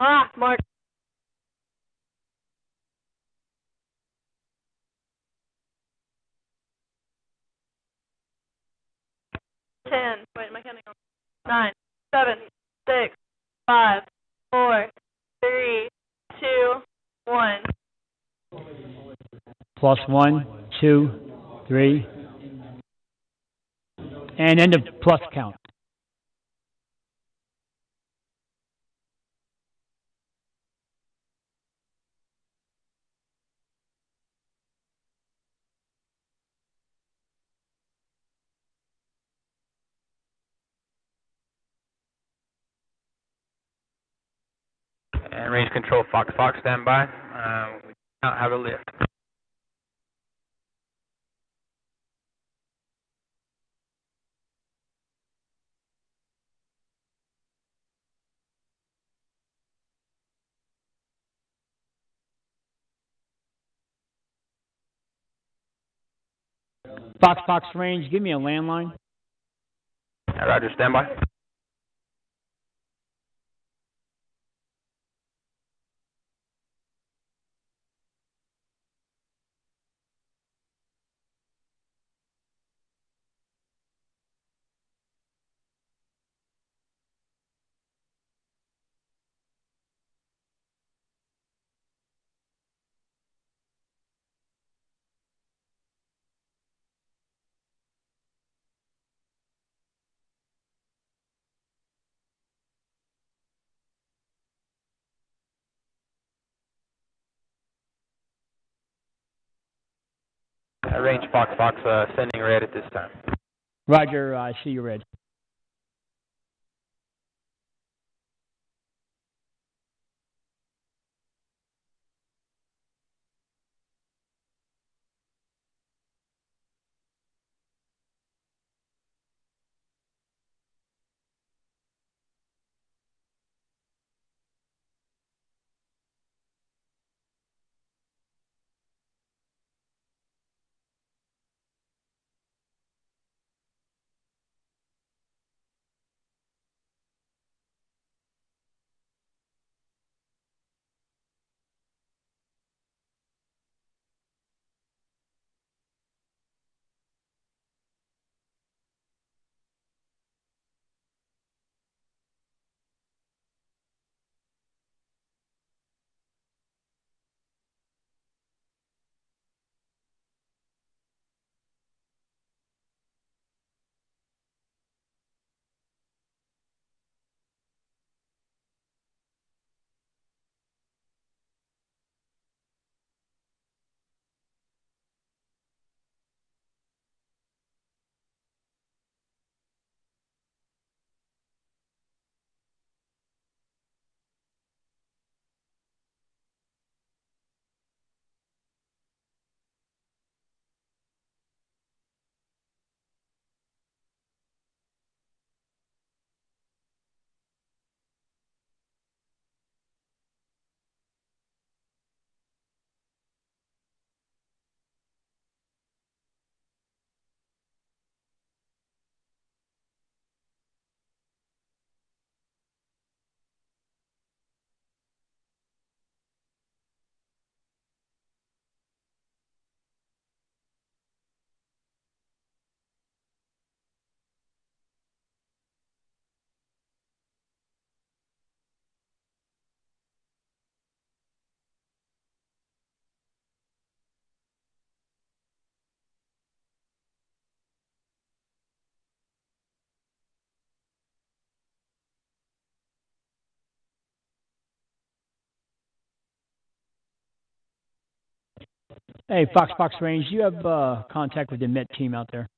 Ah, Mark. Ten. Wait, am I counting on? 9, 7, 6, 5, 4, 3, 2, 1. +1, 2, 3. And end of plus count. And range control, Fox Fox, stand by. We don't have a lift. Fox range, give me a landline. Roger, stand by. Range Fox Fox, sending red at this time. Roger, I see you red. Hey, Fox range, do you have contact with the Met team out there?